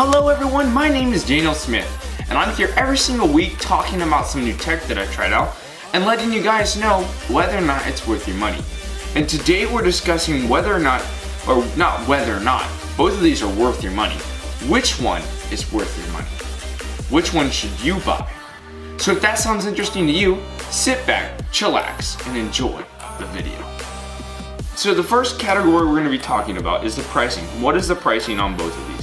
Hello everyone, my name is Daniel Smith, and I'm here every single week talking about some new tech that I tried out and letting you guys know whether or not it's worth your money. And today we're discussing whether or not, or not whether or not, both of these are worth your money. Which one is worth your money? Which one should you buy? So if that sounds interesting to you, sit back, chillax, and enjoy the video. So the first category we're going to be talking about is the pricing. What is the pricing on both of these?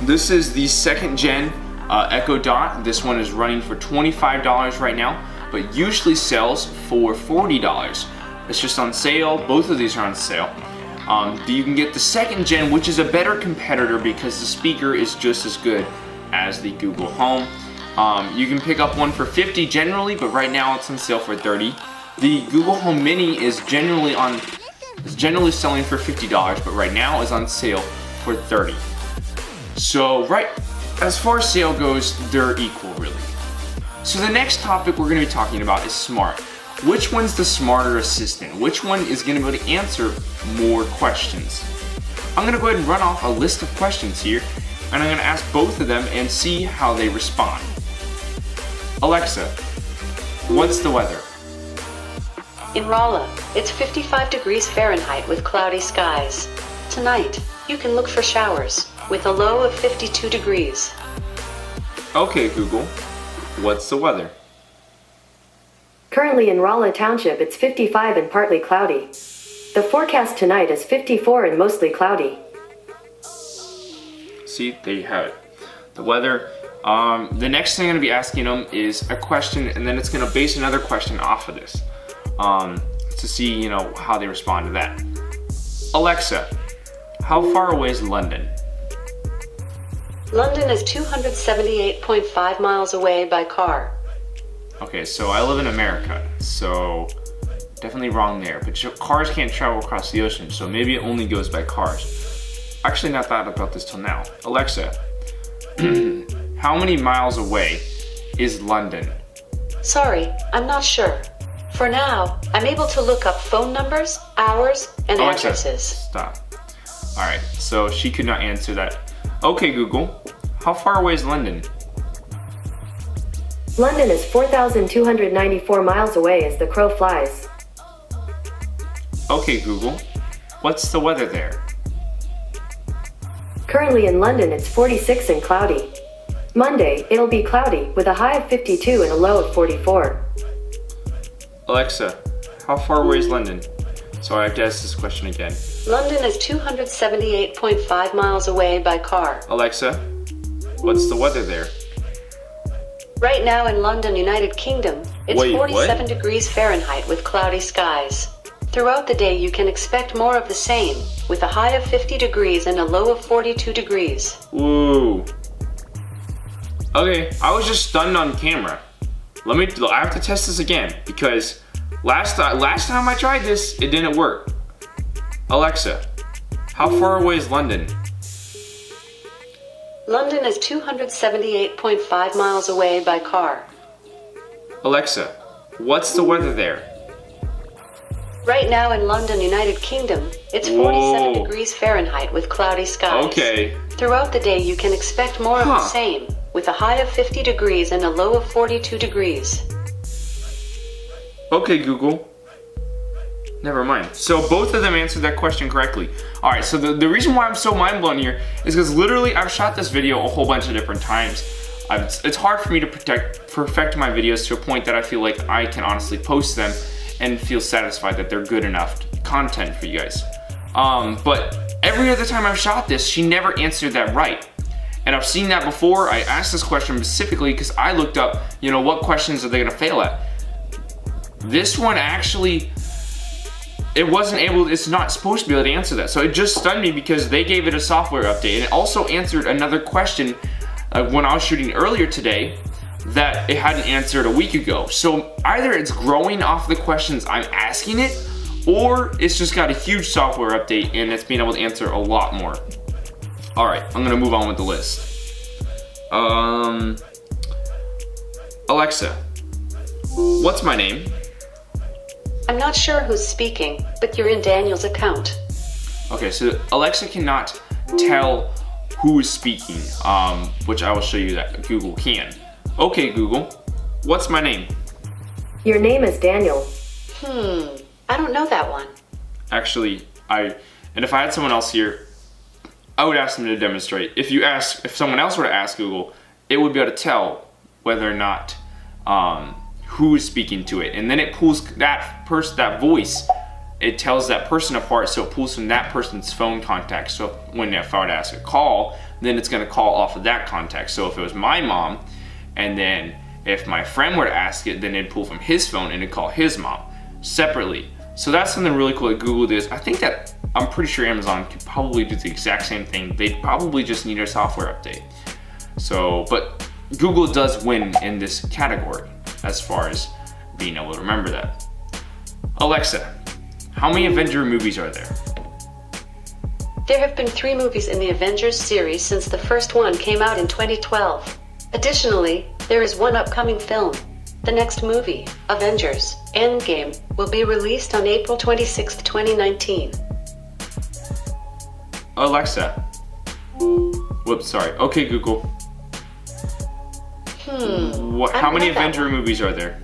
This is the second gen Echo Dot. This one is running for $25 right now, but usually sells for $40. It's just on sale. Both of these are on sale. You can get the second gen, which is a better competitor because the speaker is just as good as the Google Home. You can pick up one for $50 generally, but right now it's on sale for $30. The Google Home Mini is generally selling for $50, but right now is on sale for $30. So as far as sale goes, they're equal really. So the next topic we're going to be talking about is smart. Which one's the smarter assistant? Which one is going to be able to answer more questions? I'm going to go ahead and run off a list of questions here, and I'm going to ask both of them and see how they respond. Alexa, what's the weather? In Rolla, it's 55 degrees Fahrenheit with cloudy skies. Tonight, you can look for showers with a low of 52 degrees. Okay, Google, what's the weather? Currently in Rolla Township, it's 55 and partly cloudy. The forecast tonight is 54 and mostly cloudy. See, there you have it. The weather. The next thing I'm going to be asking them is a question, and then it's going to base another question off of this to see, how they respond to that. Alexa, how far away is London? London is 278.5 miles away by car. Okay, so I live in America, so definitely wrong there. But cars can't travel across the ocean, so maybe it only goes by cars. Actually, not thought about this till now. Alexa, how many miles away is London? Sorry, I'm not sure. For now, I'm able to look up phone numbers, hours, and Alexa, addresses. Stop. Alright, so she could not answer that. Okay, Google, how far away is London? London is 4,294 miles away as the crow flies. Okay, Google, what's the weather there? Currently in London, it's 46 and cloudy. Monday, it'll be cloudy with a high of 52 and a low of 44. Alexa, how far away is London? So I have to ask this question again. London is 278.5 miles away by car. Alexa, what's the weather there? Right now in London, United Kingdom, it's Wait, 47 what? degrees Fahrenheit with cloudy skies. Throughout the day, you can expect more of the same, with a high of 50 degrees and a low of 42 degrees. Ooh. Okay, I was just stunned on camera. I have to test this again because last time I tried this, it didn't work. Alexa, how far away is London? London is 278.5 miles away by car. Alexa, what's the weather there? Right now in London, United Kingdom, it's 47 Whoa. degrees Fahrenheit with cloudy skies. Okay. Throughout the day, you can expect more of the same, with a high of 50 degrees and a low of 42 degrees. Okay, Google. Never mind. So both of them answered that question correctly. Alright, so the reason why I'm so mind blown here is because literally I've shot this video a whole bunch of different times. It's hard for me to perfect my videos to a point that I feel like I can honestly post them and feel satisfied that they're good enough content for you guys. But every other time I've shot this, she never answered that right. And I've seen that before. I asked this question specifically because I looked up, what questions are they gonna fail at? This one actually, it's not supposed to be able to answer that. So it just stunned me because they gave it a software update and it also answered another question when I was shooting earlier today that it hadn't answered a week ago. So either it's growing off the questions I'm asking it, or it's just got a huge software update and it's being able to answer a lot more. All right, I'm gonna move on with the list. Alexa, what's my name? I'm not sure who's speaking, but you're in Daniel's account. Okay, so Alexa cannot tell who is speaking, which I will show you that Google can. Okay, Google, what's my name? Your name is Daniel. I don't know that one. Actually, and if I had someone else here, I would ask them to demonstrate. If someone else were to ask Google, it would be able to tell whether or not who is speaking to it, and then it pulls that voice. It tells that person apart, so it pulls from that person's phone contact. So if I were to ask a call, then it's going to call off of that contact. So if it was my mom, and then if my friend were to ask it, then it'd pull from his phone and it'd call his mom separately. So that's something really cool that Google does. I'm pretty sure Amazon could probably do the exact same thing. They'd probably just need a software update. But Google does win in this category as far as being able to remember that. Alexa, how many Avenger movies are there? There have been 3 movies in the Avengers series since the first one came out in 2012. Additionally, there is one upcoming film. The next movie, Avengers: Endgame, will be released on April 26, 2019. Alexa. Whoops, sorry. Okay, Google. How many Avenger movies are there?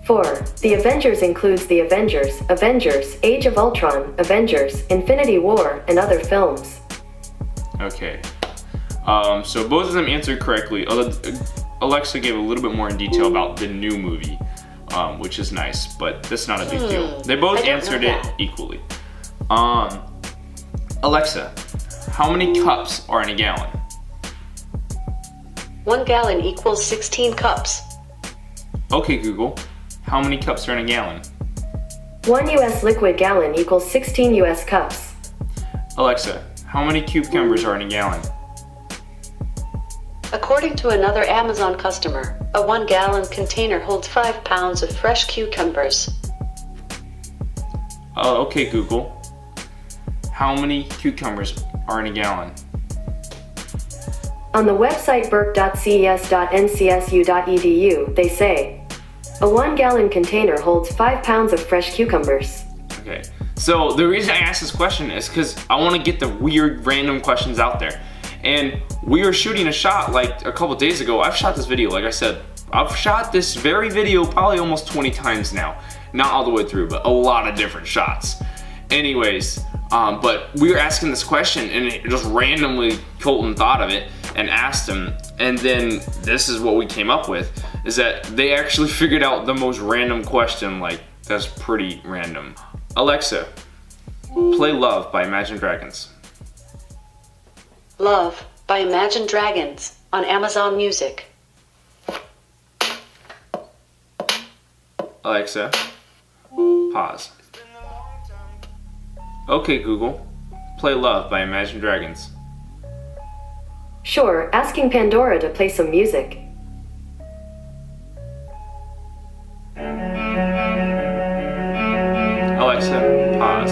4. The Avengers includes The Avengers, Avengers, Age of Ultron, Avengers, Infinity War, and other films. Okay. So both of them answered correctly. Alexa gave a little bit more in detail about the new movie, which is nice, but that's not a big deal. They both answered it equally. Alexa, how many cups are in a gallon? 1 gallon equals 16 cups. Okay, Google, how many cups are in a gallon? 1 US liquid gallon equals 16 US cups. Alexa, how many cucumbers are in a gallon? According to another Amazon customer, a 1 gallon container holds 5 pounds of fresh cucumbers. Okay, Google, how many cucumbers are in a gallon? On the website burke.ces.ncsu.edu, they say, a 1 gallon container holds 5 pounds of fresh cucumbers. Okay, so the reason I asked this question is because I want to get the weird random questions out there. And we were shooting a shot like a couple days ago. I've shot this video, like I said, I've shot this very video probably almost 20 times now. Not all the way through, but a lot of different shots. Anyways, but we were asking this question and it just randomly Colton thought of it and asked him, and then this is what we came up with, is that they actually figured out the most random question. Like, that's pretty random. Alexa, play Love by Imagine Dragons. Love by Imagine Dragons on Amazon Music. Alexa, pause. Okay, Google, play Love by Imagine Dragons. Sure, asking Pandora to play some music. Alexa, pause.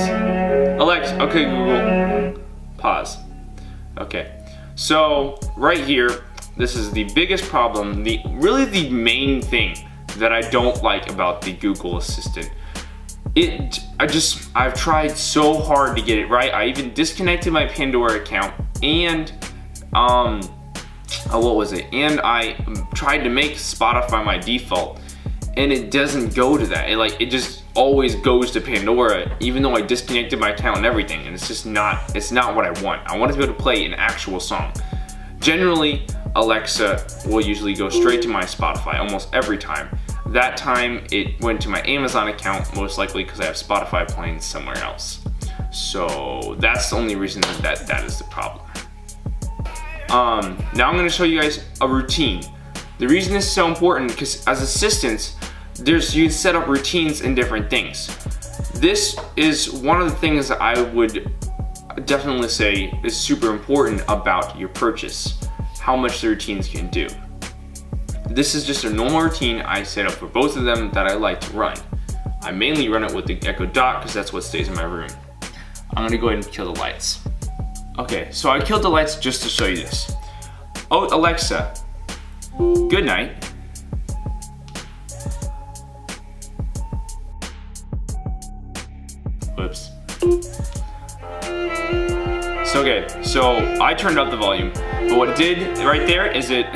Okay, Google, pause. Okay, so right here, this is the biggest problem, really the main thing that I don't like about the Google Assistant. I've tried so hard to get it right. I even disconnected my Pandora account and And I tried to make Spotify my default, and it doesn't go to that. It just always goes to Pandora, even though I disconnected my account and everything. And it's not what I want. I want to be able to play an actual song. Generally, Alexa will usually go straight to my Spotify almost every time. That time it went to my Amazon account, most likely because I have Spotify playing somewhere else. So that's the only reason that is the problem. Now I'm going to show you guys a routine. The reason this is so important because as assistants, you set up routines in different things. This is one of the things that I would definitely say is super important about your purchase, how much the routines can do. This is just a normal routine I set up for both of them that I like to run. I mainly run it with the Echo Dot because that's what stays in my room. I'm gonna go ahead and kill the lights. Okay, so I killed the lights just to show you this. Oh, Alexa, good night. Whoops. So Okay, so I turned up the volume, but what it did right there is it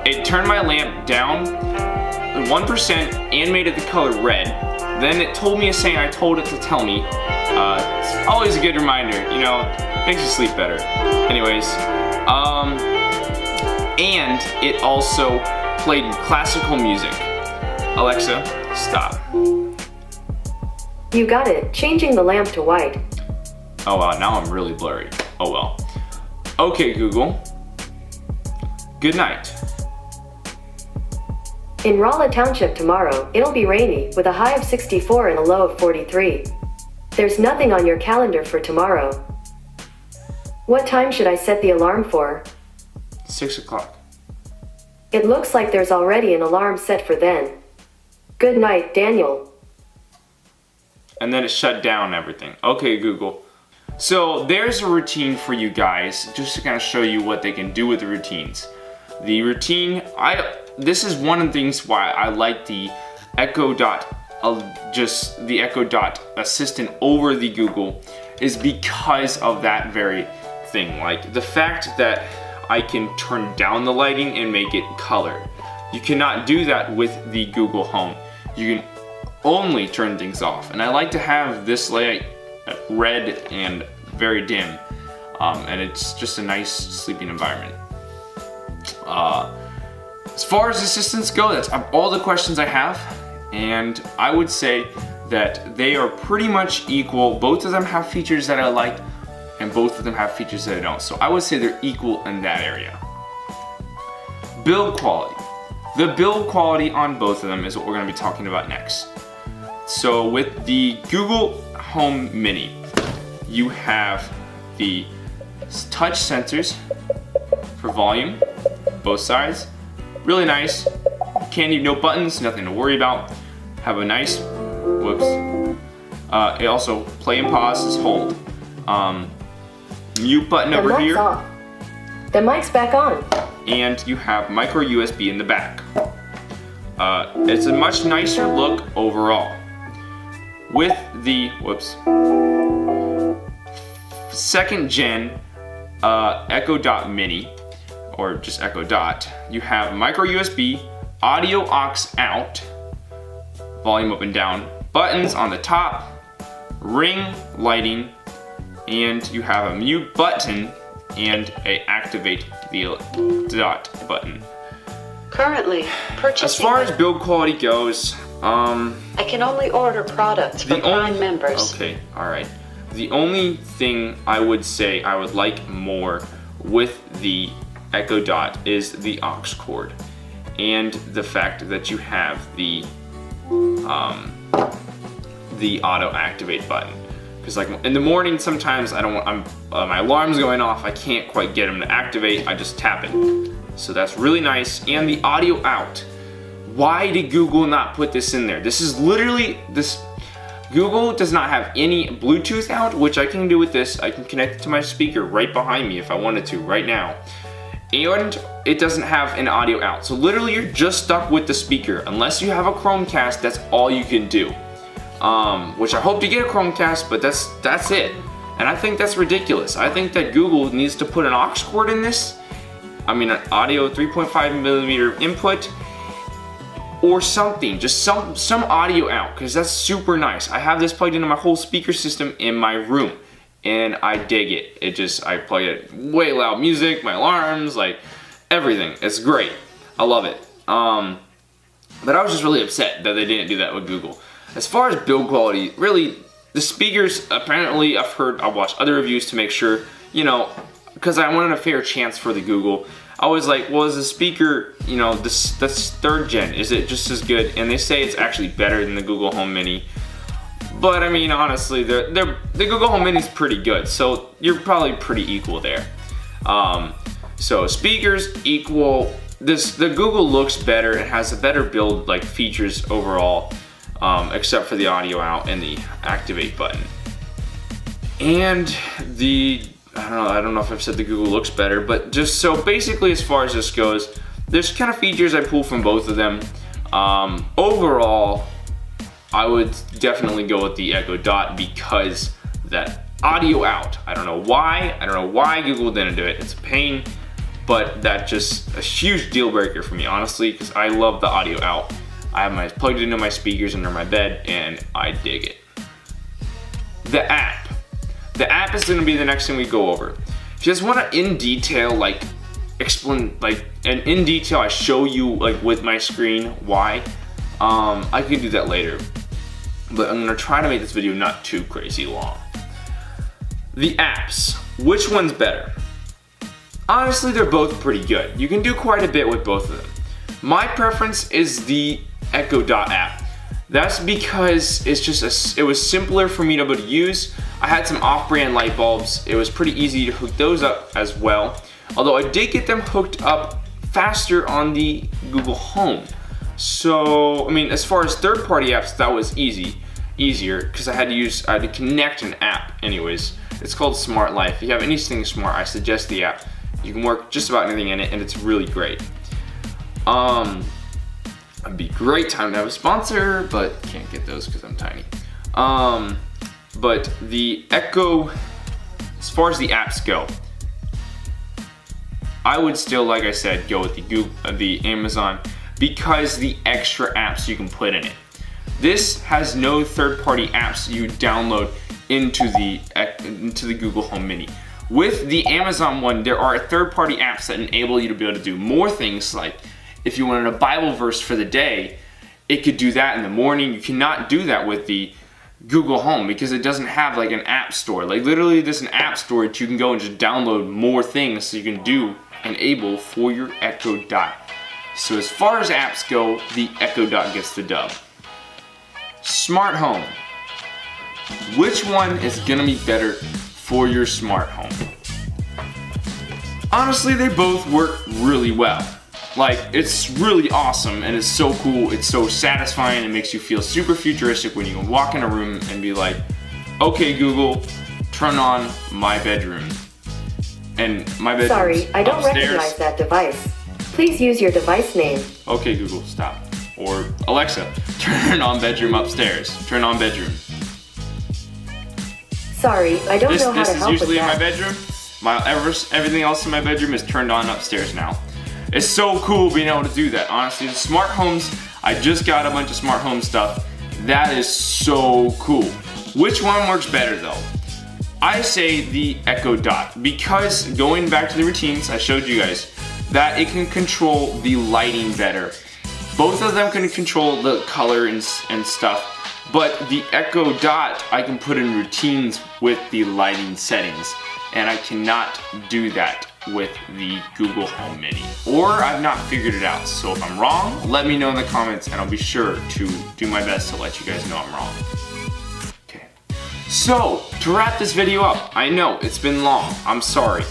it turned my lamp down 1% and made it the color red. Then it told me a saying I told it to tell me. It's always a good reminder, you know, makes you sleep better. Anyways, and it also played classical music. Alexa, stop. You got it. Changing the lamp to white. Oh wow, now I'm really blurry. Oh well. Okay, Google. Good night. In Rolla Township tomorrow, it'll be rainy, with a high of 64 and a low of 43. There's nothing on your calendar for tomorrow. What time should I set the alarm for? 6 o'clock. It looks like there's already an alarm set for then. Good night, Daniel. And then it shut down everything. Okay, Google. So there's a routine for you guys, just to kind of show you what they can do with the routines. The routine, this is one of the things why I like the Echo Dot, just the Echo Dot assistant over the Google, is because of that very thing. Like the fact that I can turn down the lighting and make it colored. You cannot do that with the Google Home. You can only turn things off. And I like to have this light red and very dim. And it's just a nice sleeping environment. As far as assistants go, that's all the questions I have. And I would say that they are pretty much equal. Both of them have features that I like, and both of them have features that I don't. So I would say they're equal in that area. Build quality. The build quality on both of them is what we're going to be talking about next. So with the Google Home Mini, you have the touch sensors for volume, both sides. Really nice. Candy, no buttons, nothing to worry about. Have a nice, whoops. It also play and pause is hold. Mute button over here. Off. The mic's back on. And you have micro USB in the back. It's a much nicer look overall. With the, whoops, 2nd gen Echo Dot Mini, or just Echo Dot, you have micro USB, audio aux out, volume up and down, buttons on the top, ring lighting, and you have a mute button and a activate the dot button. Currently, purchasing. As far as build quality goes, I can only order products for Prime members. Okay, alright. The only thing I would say I would like more with the Echo Dot is the aux cord. And the fact that you have the auto activate button. Because like in the morning, sometimes my alarm's going off, I can't quite get them to activate, I just tap it. So that's really nice. And the audio out. Why did Google not put this in there? This is literally, Google does not have any Bluetooth out, which I can do with this. I can connect it to my speaker right behind me if I wanted to right now. And it doesn't have an audio out. So literally you're just stuck with the speaker. Unless you have a Chromecast, that's all you can do. Which I hope to get a Chromecast, but that's it. And I think that's ridiculous. I think that Google needs to put an aux cord in this. I mean, an audio 3.5 millimeter input or something, just some audio out, because that's super nice. I have this plugged into my whole speaker system in my room, and I dig it. I play it way loud music, my alarms, like everything. It's great. I love it. But I was just really upset that they didn't do that with Google. As far as build quality, really, the speakers, apparently I watched other reviews to make sure, you know, because I wanted a fair chance for the Google. I was like, well, is the speaker, you know, that's 3rd gen, is it just as good? And they say it's actually better than the Google Home Mini. But I mean, honestly, the Google Home Mini is pretty good, so you're probably pretty equal there. So speakers equal. The Google looks better. It has a better build, like features overall, except for the audio out and the activate button. And I don't know if I've said the Google looks better, but just so basically as far as this goes, there's kind of features I pull from both of them. Overall, I would definitely go with the Echo Dot because that audio out. I don't know why. I don't know why Google didn't do it. It's a pain, but that's just a huge deal breaker for me, honestly, because I love the audio out. I have my plugged into my speakers under my bed, and I dig it. The app. The app is going to be the next thing we go over. If you guys want to in detail, like explain, like, and in detail, I show you like with my screen why. I can do that later, but I'm gonna try to make this video not too crazy long. The apps, which one's better? Honestly, they're both pretty good. You can do quite a bit with both of them. My preference is the Echo Dot app. That's because it's just it was simpler for me to be able to use. I had some off-brand light bulbs. It was pretty easy to hook those up as well. Although I did get them hooked up faster on the Google Home. So, I mean, as far as third-party apps, that was easier, because I had to connect an app anyways. It's called Smart Life. If you have anything smart, I suggest the app. You can work just about anything in it, and it's really great. It'd be a great time to have a sponsor, but can't get those because I'm tiny. But the Echo, as far as the apps go, I would still, like I said, go with the Amazon, because the extra apps you can put in it. This has no third-party apps you download into the Google Home Mini. With the Amazon one, there are third-party apps that enable you to be able to do more things, like if you wanted a Bible verse for the day, it could do that in the morning. You cannot do that with the Google Home because it doesn't have like an app store. Like literally there's an app store that you can go and just download more things so you can do enable for your Echo Dot. So as far as apps go, the Echo Dot gets the dub. Smart home. Which one is gonna be better for your smart home? Honestly, they both work really well. Like, it's really awesome and it's so cool, it's so satisfying, it makes you feel super futuristic when you can walk in a room and be like, okay Google, turn on my bedroom. And my bedroom. Sorry, I don't upstairs. recognize that device. Please use your device name. Okay Google, stop. Or Alexa, turn on bedroom upstairs. Turn on bedroom. Sorry, I don't know how to help with that. This is usually in my bedroom. Everything else in my bedroom is turned on upstairs now. It's so cool being able to do that. Honestly, the smart homes, I just got a bunch of smart home stuff. That is so cool. Which one works better though? I say the Echo Dot, because going back to the routines I showed you guys, that it can control the lighting better. Both of them can control the color and stuff, but the Echo Dot I can put in routines with the lighting settings, and I cannot do that with the Google Home Mini. Or I've not figured it out. So if I'm wrong, let me know in the comments and I'll be sure to do my best to let you guys know I'm wrong. Okay. So, to wrap this video up, I know it's been long, I'm sorry.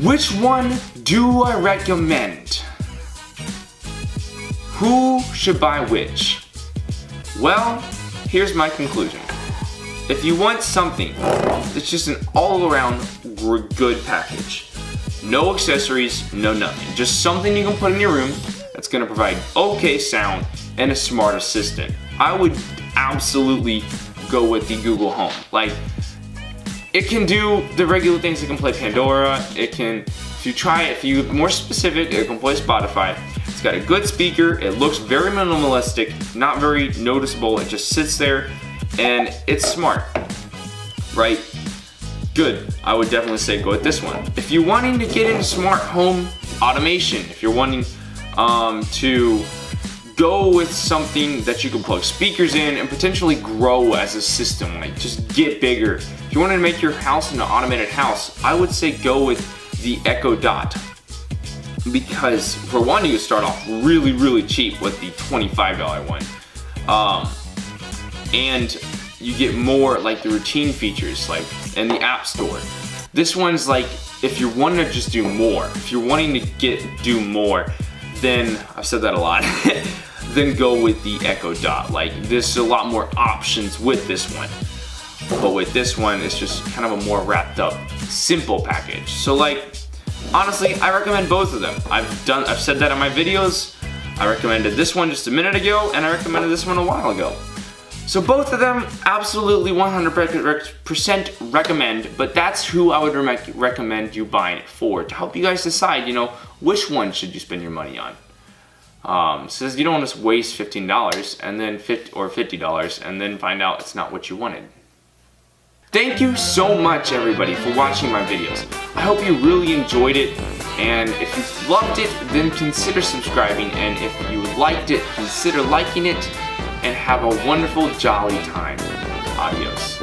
Which one do I recommend? Who should buy which? Well, here's my conclusion. If you want something that's just an all-around good package, no accessories, no nothing, just something you can put in your room that's gonna provide okay sound and a smart assistant, I would absolutely go with the Google Home. Like, it can do the regular things. It can play Pandora, it can, if you're more specific, it can play Spotify. It's got a good speaker, it looks very minimalistic, not very noticeable, it just sits there, and it's smart, right? Good, I would definitely say go with this one. If you're wanting to get into smart home automation, if you're wanting to go with something that you can plug speakers in and potentially grow as a system, like just get bigger. If you want to make your house an automated house, I would say go with the Echo Dot. Because for one, you start off really, really cheap with the $25 one. And you get more like the routine features, like in the App Store. This one's like, if you're wanting to just do more, if you're wanting to do more, then, I've said that a lot, then go with the Echo Dot. Like, there's a lot more options with this one. But with this one, it's just kind of a more wrapped up, simple package. So like, honestly, I recommend both of them. I've said that in my videos. I recommended this one just a minute ago, and I recommended this one a while ago. So both of them, absolutely 100% recommend, but that's who I would recommend you buying it for, to help you guys decide, which one should you spend your money on. So you don't want to waste $15 and then $50 and then find out it's not what you wanted. Thank you so much, everybody, for watching my videos. I hope you really enjoyed it, and if you loved it, then consider subscribing, and if you liked it, consider liking it, and have a wonderful, jolly time. Adios.